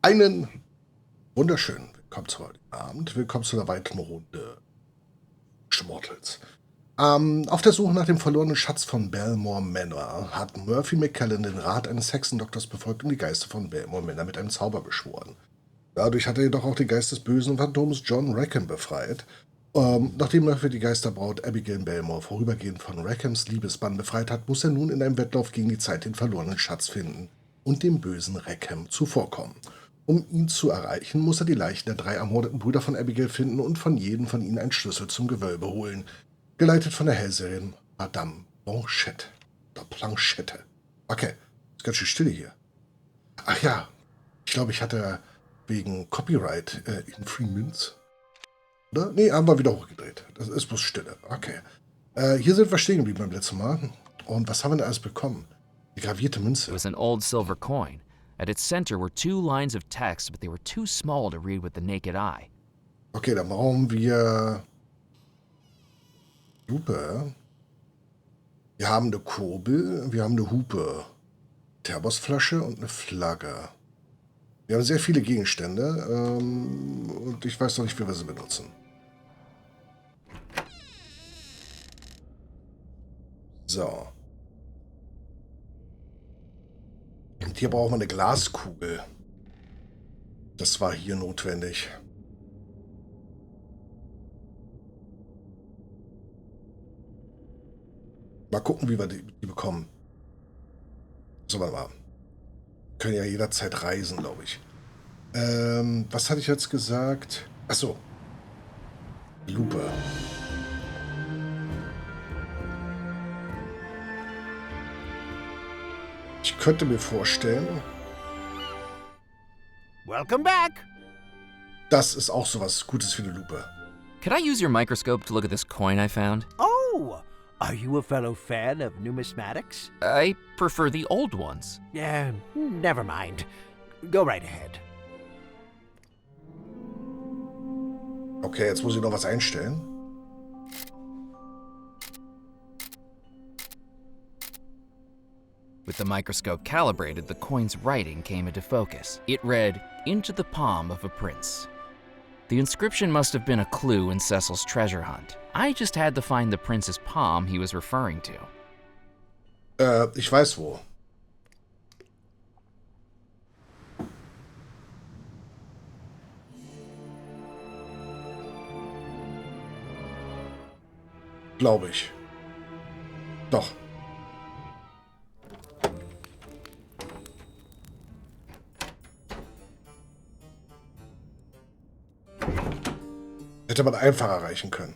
Einen wunderschönen Willkommen zu heute Abend. Willkommen zu einer weiteren Runde Schmortels. Auf der Suche nach dem verlorenen Schatz von Bellemore Manor hat Murphy McCallan den Rat eines Hexendoktors befolgt und die Geister von Bellemore Manor mit einem Zauber beschworen. Dadurch hat er jedoch auch den Geist des bösen Phantoms John Rackham befreit. Nachdem Murphy die Geisterbraut Abigail Bellemore vorübergehend von Rackhams Liebesbann befreit hat, muss er nun in einem Wettlauf gegen die Zeit den verlorenen Schatz finden und dem bösen Rackham zuvorkommen. Um ihn zu erreichen, muss er die Leichen der 3 ermordeten Brüder von Abigail finden und von jedem von ihnen einen Schlüssel zum Gewölbe holen. Geleitet von der Hellseherin Madame Blanchette. Oder Planchette. Okay, ist ganz schön still hier. Ach ja, ich glaube, ich hatte wegen Copyright in Free Mints. Oder? Nee, haben wir wieder hochgedreht. Das ist bloß Stille. Okay. Hier sind wir stehen geblieben beim letzten Mal. Und was haben wir denn alles bekommen? Die gravierte Münze. It was an old silver coin. At its center were 2 lines of text, but they were too small to read with the naked eye. Okay, dann brauchen wir Lupe. Wir haben eine Kurbel, wir haben eine Hupe, Terbosflasche und eine Flagge. Wir haben sehr viele Gegenstände und ich weiß noch nicht, wie wir sie benutzen. So. Und hier brauchen wir eine Glaskugel. Das war hier notwendig. Mal gucken, wie wir die bekommen. So, warte mal. Wir können ja jederzeit reisen, glaube ich. Was hatte ich jetzt gesagt? Achso. Lupe. Ich könnte mir vorstellen... Welcome back! Das ist auch sowas Gutes wie eine Lupe. Could I use your microscope to look at this coin I found? Oh! Are you a fellow fan of numismatics? I prefer the old ones. Yeah, never mind. Go right ahead. Okay, jetzt muss ich noch was einstellen. With the microscope calibrated, the coin's writing came into focus. It read, "Into the palm of a prince." The inscription must have been a clue in Cecil's treasure hunt. I just had to find the prince's palm he was referring to. Ich weiß wo. Glaube ich. Doch. Hätte man einfach erreichen können.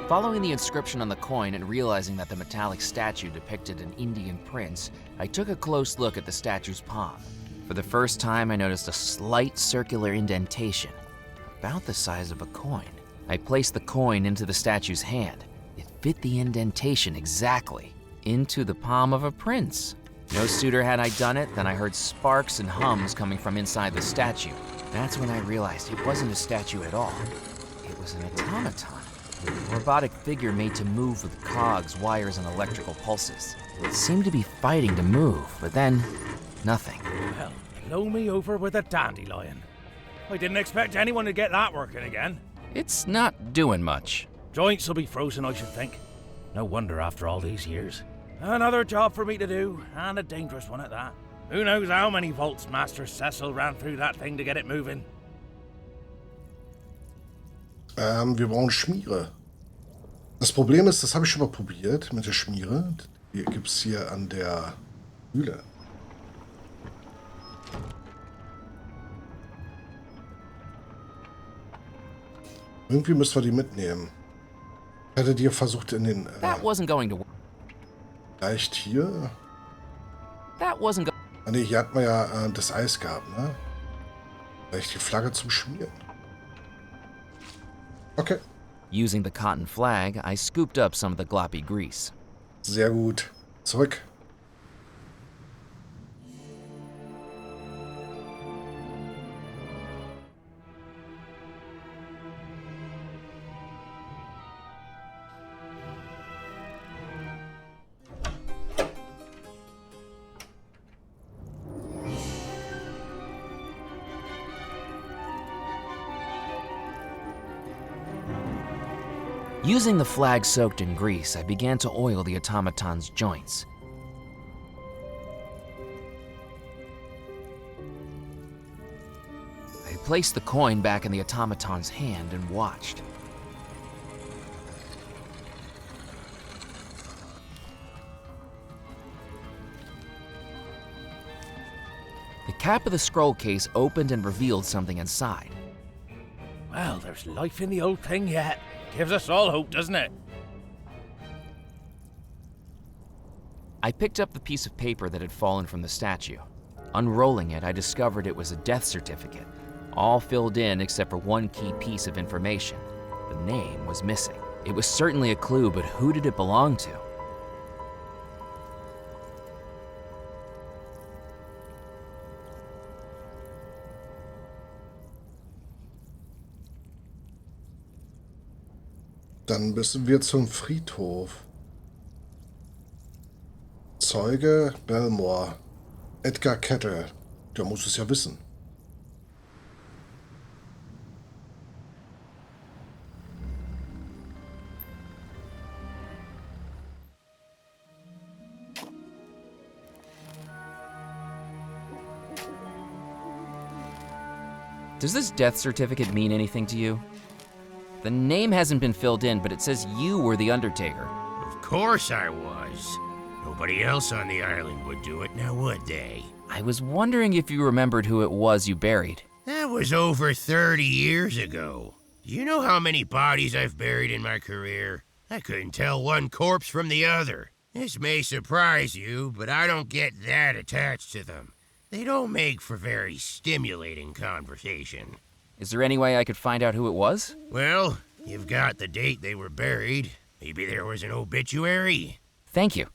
Following the inscription on the coin and realizing that the metallic statue depicted an Indian prince, I took a close look at the statue's palm. For the first time, I noticed a slight circular indentation, about the size of a coin. I placed the coin into the statue's hand. It fit the indentation exactly, into the palm of a prince. No sooner had I done it than I heard sparks and hums coming from inside the statue. That's when I realized it wasn't a statue at all. It was an automaton. A robotic figure made to move with cogs, wires, and electrical pulses. It seemed to be fighting to move, but then, nothing. Well, blow me over with a dandelion. I didn't expect anyone to get that working again. It's not doing much. Joints will be frozen, I should think. No wonder after all these years. Another job for me to do, and a dangerous one at that. Who knows how many volts Master Cecil ran through that thing to get it moving. Wir brauchen Schmiere. Das Problem ist, das habe ich schon mal probiert mit der Schmiere. Die gibt es hier an der Mühle. Irgendwie müssen wir die mitnehmen. Ich hatte die versucht in den... That wasn't going to work. Leicht hier. That wasn't go- Ah ne, hier hat man ja das Eis gehabt, ne? Vielleicht die Flagge zum Schmieren. Okay. Using the cotton flag, I scooped up some of the gloppy grease. Sehr gut. Zurück. Using the flag soaked in grease, I began to oil the automaton's joints. I placed the coin back in the automaton's hand and watched. The cap of the scroll case opened and revealed something inside. Well, there's life in the old thing yet. Gives us all hope, doesn't it? I picked up the piece of paper that had fallen from the statue. Unrolling it, I discovered it was a death certificate, all filled in except for one key piece of information. The name was missing. It was certainly a clue, but who did it belong to? Dann müssen wir zum Friedhof. Zeuge Bellemore. Edgar Kettle. Der muss es ja wissen. Does this death certificate mean anything to you? The name hasn't been filled in, but it says you were the Undertaker. Of course I was. Nobody else on the island would do it, now would they? I was wondering if you remembered who it was you buried. That was over 30 years ago. Do you know how many bodies I've buried in my career? I couldn't tell one corpse from the other. This may surprise you, but I don't get that attached to them. They don't make for very stimulating conversation. Is there any way I could find out who it was? Well, you've got the date they were buried. Maybe there was an obituary. Thank you.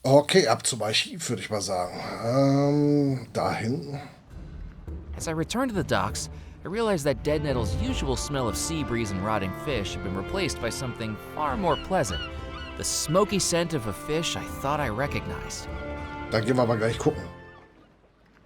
Okay, ab zum Archiv, würde ich mal sagen. Da hinten. As I returned to the docks, I realized that Dead Nettle's usual smell of sea breeze and rotting fish had been replaced by something far more pleasant. The smoky scent of a fish I thought I recognized. Da gehen wir aber gleich gucken.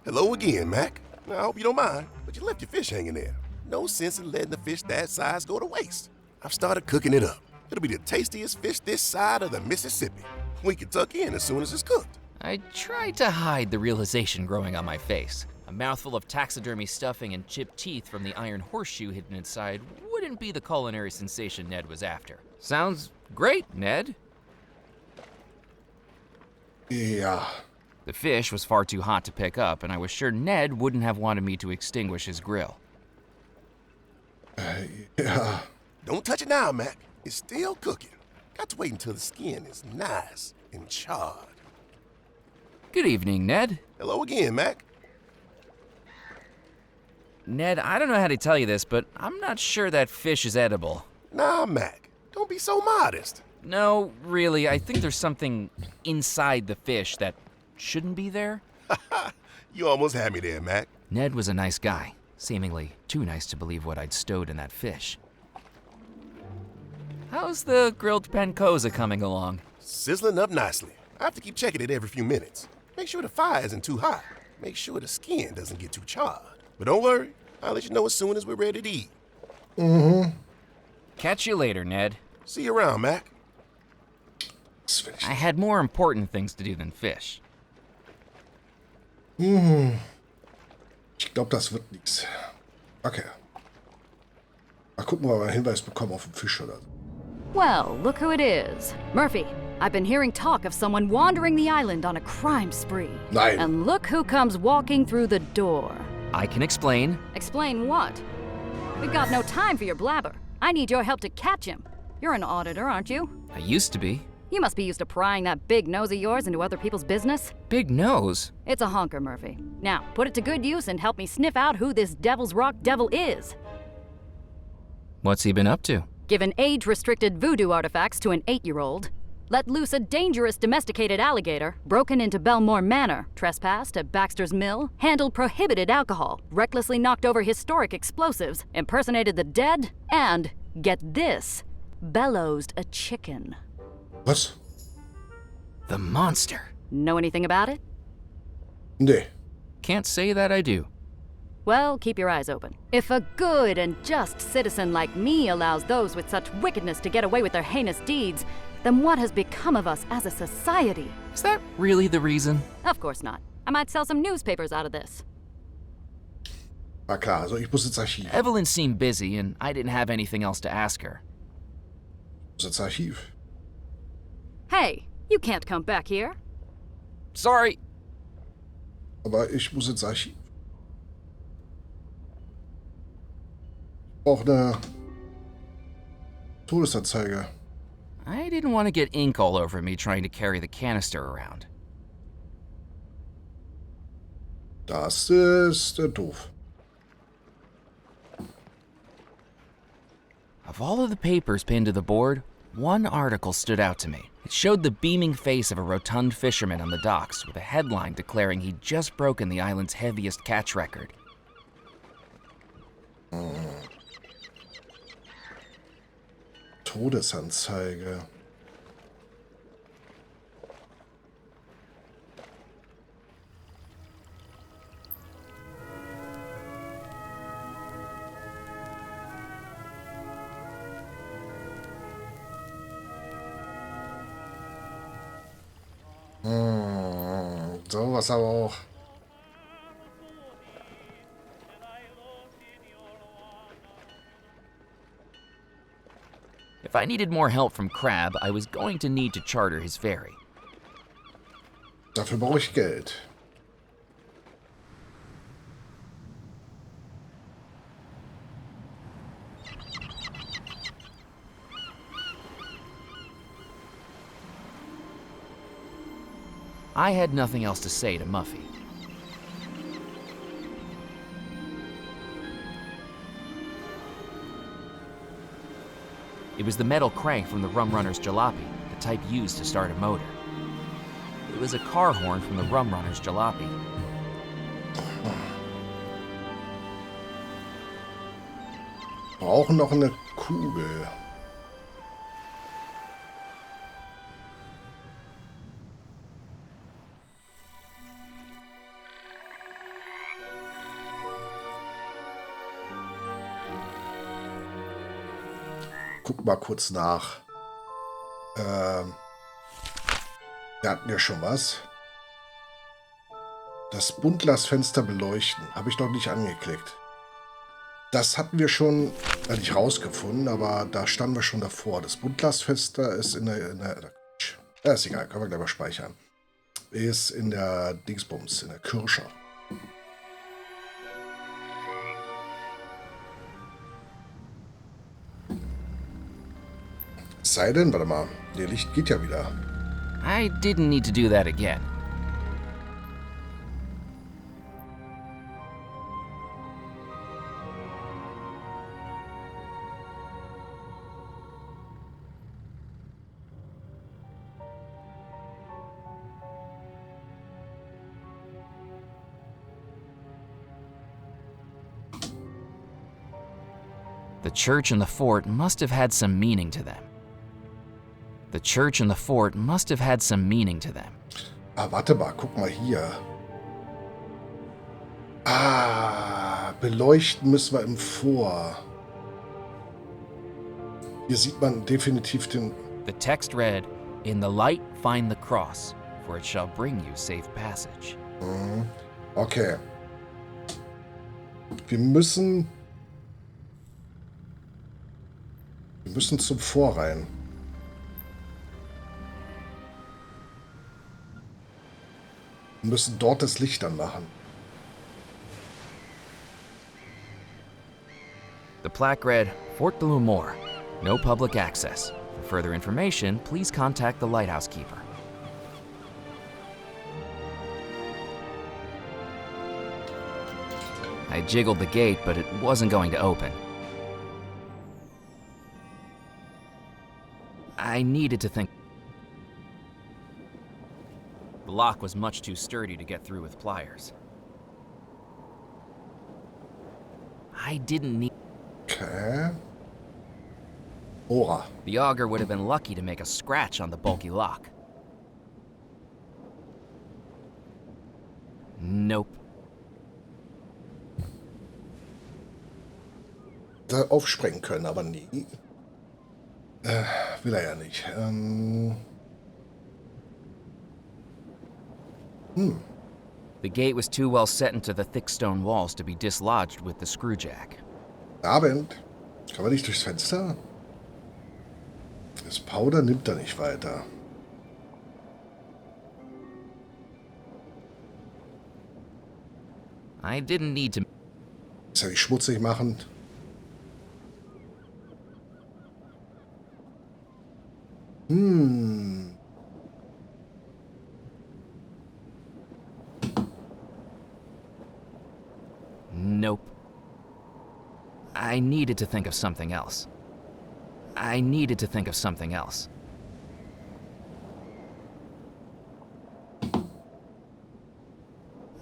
Hello again, Mac. Now, I hope you don't mind, but you left your fish hanging there. No sense in letting the fish that size go to waste. I've started cooking it up. It'll be the tastiest fish this side of the Mississippi. We can tuck in as soon as it's cooked. I tried to hide the realization growing on my face. A mouthful of taxidermy stuffing and chipped teeth from the iron horseshoe hidden inside wouldn't be the culinary sensation Ned was after. Sounds great, Ned. Ja. The fish was far too hot to pick up, and I was sure Ned wouldn't have wanted me to extinguish his grill. Ja. Don't touch it now, Mac. It's still cooking. Got to wait until the skin is nice and charred. Good evening, Ned. Hello again, Mac. Ned, I don't know how to tell you this, but I'm not sure that fish is edible. Nah, Mac. Don't be so modest. No, really, I think there's something inside the fish that shouldn't be there. You almost had me there, Mac. Ned was a nice guy, seemingly too nice to believe what I'd stowed in that fish. How's the grilled pancoza coming along? Sizzling up nicely. I have to keep checking it every few minutes. Make sure the fire isn't too hot. Make sure the skin doesn't get too charred. But don't worry, I'll let you know as soon as we're ready to eat. Mhm. Catch you later, Ned. See you around, Mac. Das will ich. I had more important things to do than fish. Ich glaube, das wird nichts. Okay. Mal gucken, ob wir einen Hinweis bekommen auf den Fisch oder so. Well, look who it is. Murphy, I've been hearing talk of someone wandering the island on a crime spree. Nein. And look who comes walking through the door. I can explain. Explain what? We've got no time for your blabber. I need your help to catch him. You're an auditor, aren't you? I used to be. You must be used to prying that big nose of yours into other people's business. Big nose. It's a honker, Murphy. Now, put it to good use and help me sniff out who this Devil's Rock devil is. What's he been up to? Given age-restricted voodoo artifacts to an 8-year-old, let loose a dangerous domesticated alligator, broken into Bellemore Manor, trespassed at Baxter's Mill, handled prohibited alcohol, recklessly knocked over historic explosives, impersonated the dead, and, get this, bellowsed a chicken. Was? The monster. Know anything about it? Nee. Can't say that I do. Well, keep your eyes open. If a good and just citizen like me allows those with such wickedness to get away with their heinous deeds, then what has become of us as a society? Is that really the reason? Of course not. I might sell some newspapers out of this. War klar, also ich muss ins Archiv. Evelyn seemed busy, and I didn't have anything else to ask her. Ich muss ins Archiv. Hey, you can't come back here. Sorry. Aber ich muss ins Archiv. Ich brauche eine Todesanzeige. I didn't want to get ink all over me trying to carry the canister around. Das ist doof. Of all of the papers pinned to the board, one article stood out to me. It showed the beaming face of a rotund fisherman on the docks with a headline declaring he'd just broken the island's heaviest catch record. Todesanzeige. Sowas aber auch. If I needed more help from Crab, I was going to need to charter his ferry. Dafür brauche ich Geld. I had nothing else to say to Muffy. It was the metal crank from the Rum Runner's jalopy, the type used to start a motor. It was a car horn from the Rum Runner's jalopy. Brauchen noch eine Kugel. Guck mal kurz nach. Wir hatten ja schon was. Das Buntglasfenster beleuchten. Habe ich noch nicht angeklickt. Das hatten wir schon nicht rausgefunden, aber da standen wir schon davor. Das Buntglasfenster ist in der ist egal, können wir gleich mal speichern. Ist in der Dingsbums, in der Kirsche. Sei denn, warte mal, der Licht geht ja wieder. I didn't need to do that again. The church and the fort must have had some meaning to them. The church and the fort must have had some meaning to them. Ah, warte mal, guck mal hier. Ah, beleuchten müssen wir im Vor. Hier sieht man definitiv den... The text read, "In the light find the cross, for it shall bring you safe passage." Okay. Wir müssen zum Vor rein. Wir müssen dort das Licht anmachen. The plaque read, Fort Bellemore, no public access. For further information, please contact the lighthouse keeper. I jiggled the gate, but it wasn't going to open. I needed to think. The lock was much too sturdy to get through with pliers. I didn't need... Okay. Ora. The auger would have been lucky to make a scratch on the bulky lock. Nope. da aufsprengen können, aber nie. Will er ja nicht. The gate was too well set into the thick stone walls to be dislodged with the screwjack. Abend. Kann man nicht durchs Fenster? Das Powder nimmt er nicht weiter. I didn't need to. Ist ja nicht schmutzig machen. Nope. I needed to think of something else. I needed to think of something else.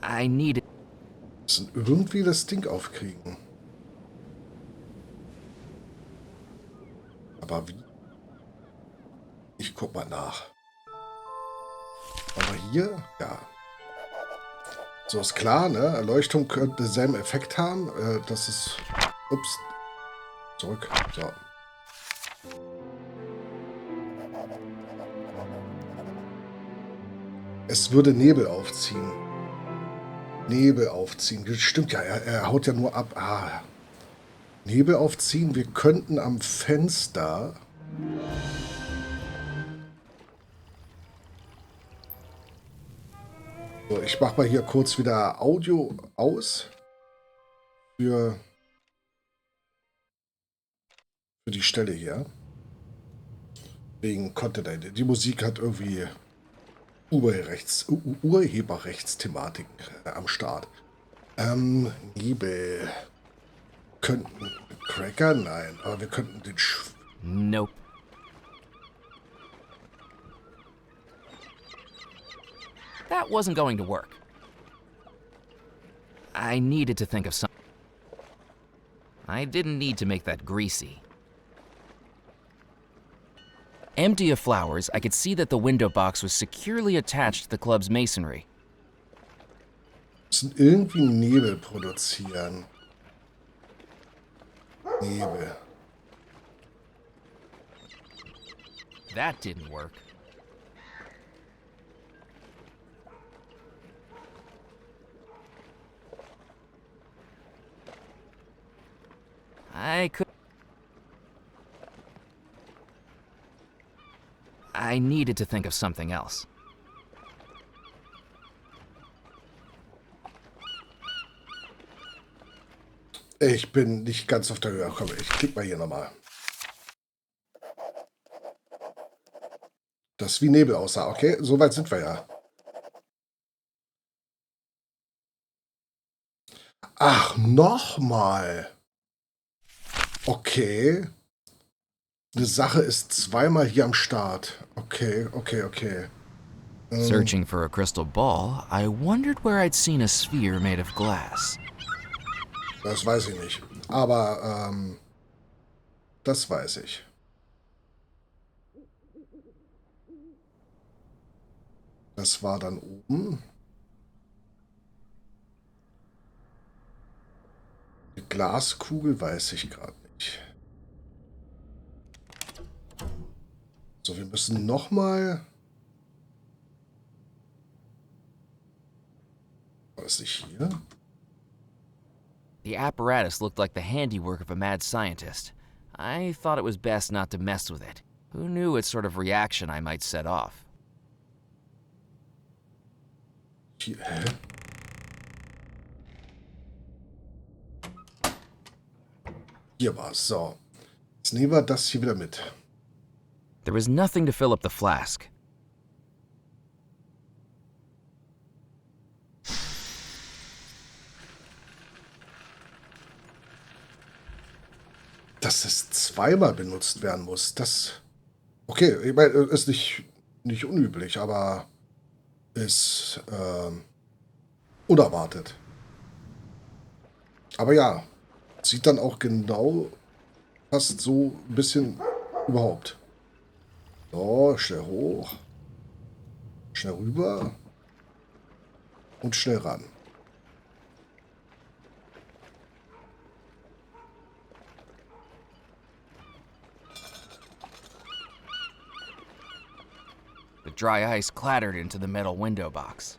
I needed. Müssen irgendwie das Ding aufkriegen. Aber wie? Ich guck mal nach. Aber hier, ja. So ist klar, ne? Erleuchtung könnte denselben Effekt haben. Das ist. Ups. Zurück. So. Es würde Nebel aufziehen. Nebel aufziehen. Das stimmt ja, er haut ja nur ab. Ah. Nebel aufziehen. Wir könnten am Fenster. So, ich mache mal hier kurz wieder Audio aus. Für die Stelle hier. Wegen Content. Die Musik hat irgendwie Urheberrechtsthematik am Start. Nebel. Könnten Cracker? Nein, aber wir könnten den Nope. That wasn't going to work. I needed to think of something. I didn't need to make that greasy. Empty of flowers, I could see that the window box was securely attached to the club's masonry. müssen irgendwie Nebel produzieren. Nebel. That didn't work. I needed to think of something else. Ich bin nicht ganz auf der Höhe. Komm, ich klicke mal hier nochmal. Das wie Nebel aussah. Okay, so weit sind wir ja. Ach, nochmal. Okay. Eine Sache ist zweimal hier am Start. Okay. Searching for a crystal ball, I wondered where I'd seen a sphere made of glass. Das weiß ich nicht. Aber, das weiß ich. Das war dann oben. Die Glaskugel weiß ich gerade nicht. So, wir müssen nochmal... War das nicht hier? The apparatus looked like the handiwork of a mad scientist. I thought it was best not to mess with it. Who knew what sort of reaction I might set off? Hier, hä? Hier war es. So. Jetzt nehmen wir das hier wieder mit. There was nothing to fill up the flask. Dass es zweimal benutzt werden muss, das... Okay, ich meine, ist nicht unüblich, aber ist unerwartet. Aber ja, sieht dann auch genau fast so ein bisschen überhaupt. So, schnell hoch. Schnell rüber. Und schnell ran. The dry ice clattered into the metal window box.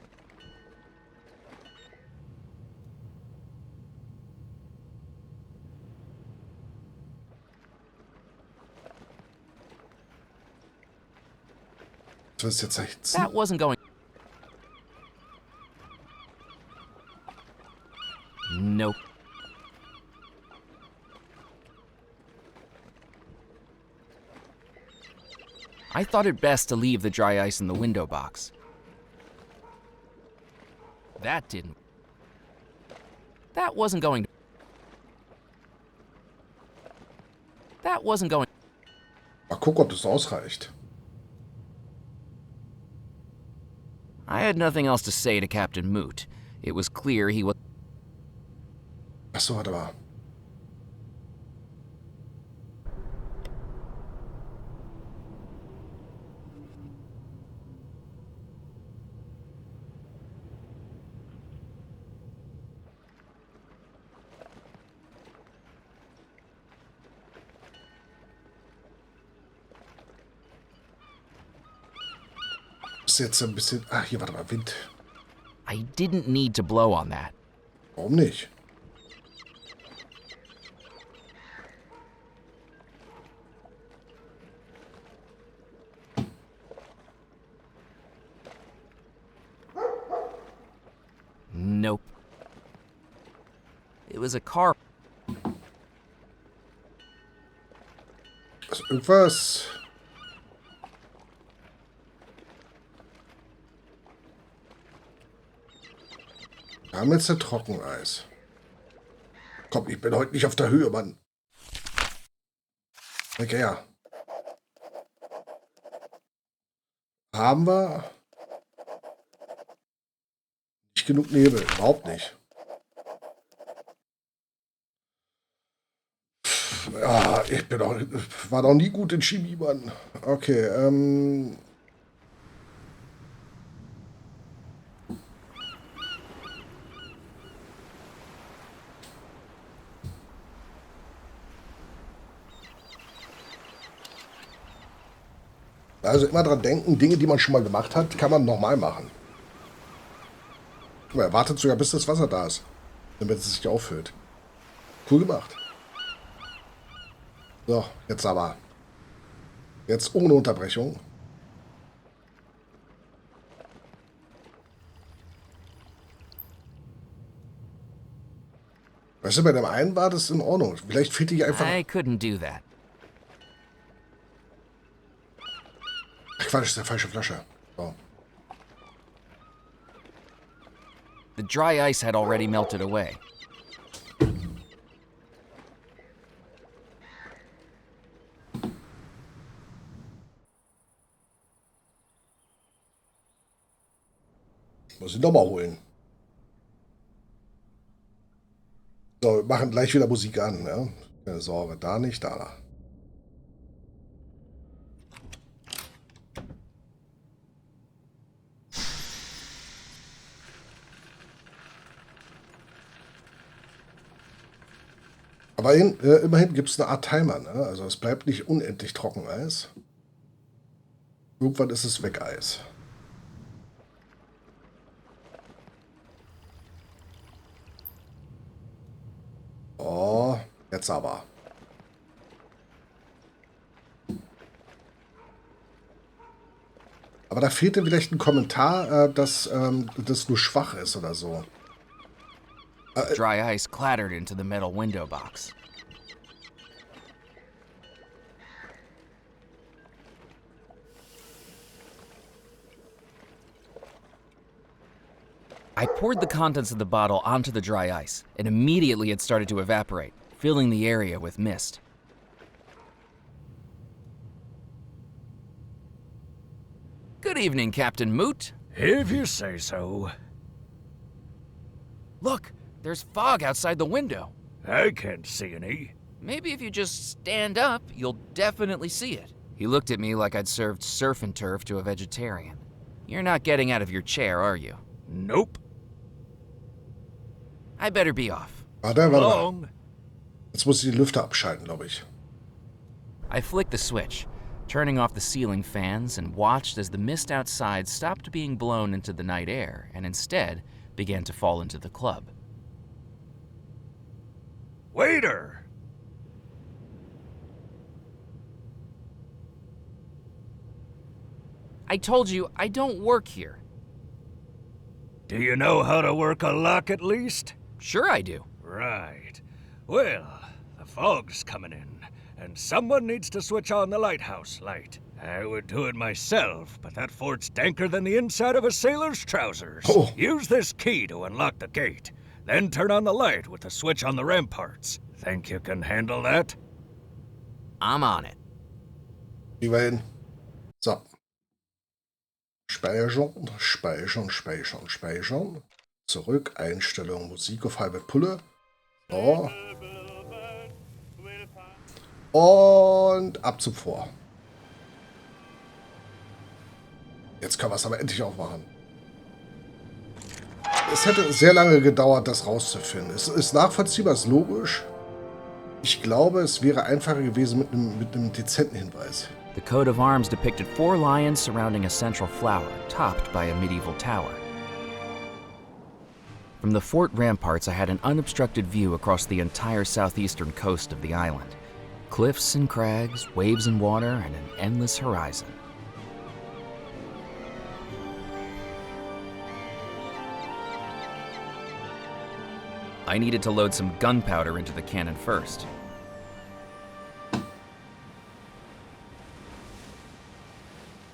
Was willst du jetzt erhitzen? That wasn't going. Nope. I thought it best to leave the dry ice in the window box. That didn't. That wasn't going. That wasn't going. Mal gucken, ob das ausreicht. I had nothing else to say to Captain Moot. It was clear he was. Achso, warte mal. Ist jetzt ein bisschen. Ach, hier, warte mal, Wind. I didn't need to blow on that. Warum nicht? Nope. It was a car. Also irgendwas. Wir haben jetzt ein Trockeneis. Komm, ich bin heute nicht auf der Höhe, Mann. Okay, ja. Haben wir nicht genug Nebel? Überhaupt nicht. Ja, war doch nie gut in Chemie, Mann. Okay, also immer dran denken, Dinge, die man schon mal gemacht hat, kann man nochmal machen. Man wartet sogar, bis das Wasser da ist, damit es sich auffüllt. Cool gemacht. So, jetzt aber. Jetzt ohne Unterbrechung. Weißt du, bei dem einen war das in Ordnung. Vielleicht fehlt dir einfach... I couldn't do that. Ach Quatsch, das ist eine falsche Flasche. So. The dry ice had already melted away. Muss ich nochmal holen. So, wir machen gleich wieder Musik an. Ja? Keine Sorge, da nicht, da. Aber immerhin gibt es eine Art Timer. Ne? Also es bleibt nicht unendlich Trockeneis. Irgendwann ist es Weckeis. Oh, jetzt aber. Aber da fehlte vielleicht ein Kommentar, dass das nur schwach ist oder so. Dry ice clattered into the metal window box. I poured the contents of the bottle onto the dry ice, and immediately it started to evaporate, filling the area with mist. Good evening, Captain Moot. If you say so. Look, there's fog outside the window. I can't see any. Maybe if you just stand up, you'll definitely see it. He looked at me like I'd served surf and turf to a vegetarian. You're not getting out of your chair, are you? Nope. I better be off. Warte mal. Long. Jetzt muss ich die Lüfter abschalten, glaube ich. I flicked the switch. turning off the ceiling fans and watched as the mist outside stopped being blown into the night air and instead began to fall into the club. Waiter! I told you, I don't work here. Do you know how to work a lock at least? Sure I do. Right. Well, the fog's coming in, and someone needs to switch on the lighthouse light. I would do it myself, but that fort's danker than the inside of a sailor's trousers. Oh. Use this key to unlock the gate, then turn on the light with the switch on the ramparts. Think you can handle that? I'm on it. Gehen wir hin. So. Speichern, speichern, speichern, speichern. Zurück, Einstellung, Musik auf halbe Pulle. So. Und ab zum Vor. Jetzt können wir es aber endlich aufmachen. Es hätte sehr lange gedauert, das rauszufinden. Es ist nachvollziehbar, es ist logisch. Ich glaube, es wäre einfacher gewesen mit einem dezenten Hinweis. The coat of arms depicted 4 lions surrounding a central flower, topped by a medieval tower. From the fort ramparts, I had an unobstructed view across the entire southeastern coast of the island. Cliffs and crags, waves and water, and an endless horizon. I needed to load some gunpowder into the cannon first.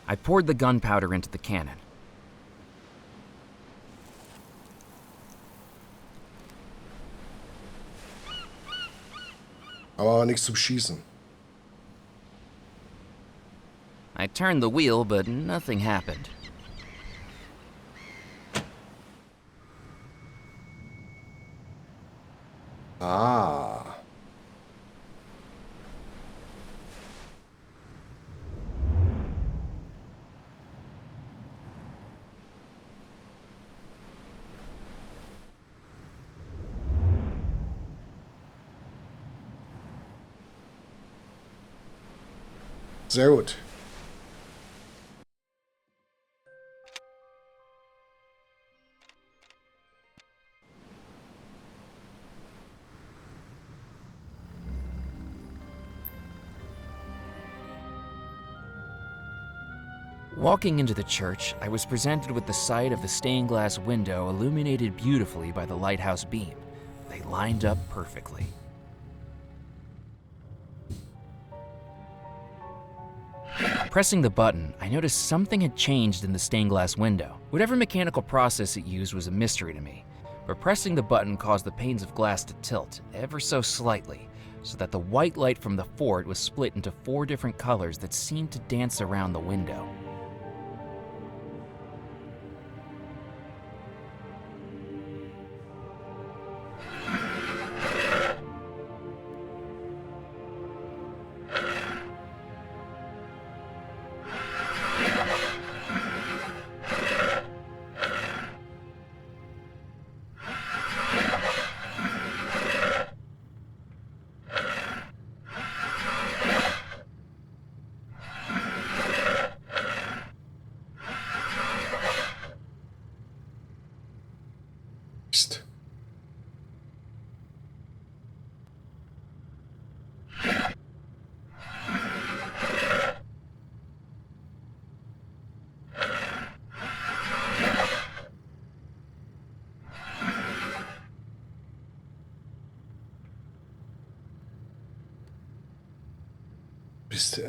I poured the gunpowder into the cannon. Aber nichts zum Schießen. I turned the wheel, but nothing happened. Ah. Sehr gut. Walking into the church, I was presented with the sight of the stained glass window illuminated beautifully by the lighthouse beam. They lined up perfectly. Pressing the button, I noticed something had changed in the stained glass window. Whatever mechanical process it used was a mystery to me, but pressing the button caused the panes of glass to tilt ever so slightly, so that the white light from the fort was split into 4 different colors that seemed to dance around the window. Psst. Psst,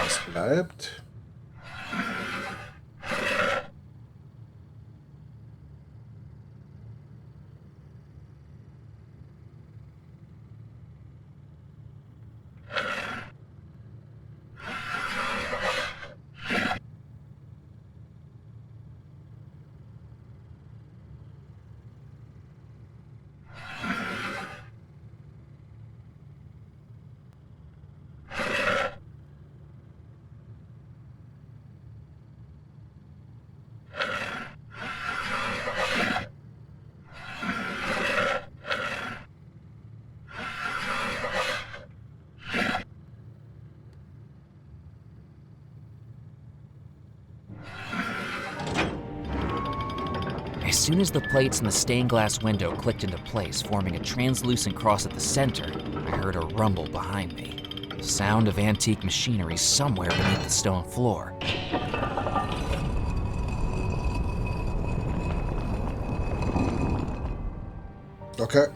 was bleibt? As soon as the plates in the stained glass window clicked into place, forming a translucent cross at the center, I heard a rumble behind me. The sound of antique machinery somewhere beneath the stone floor. Okay.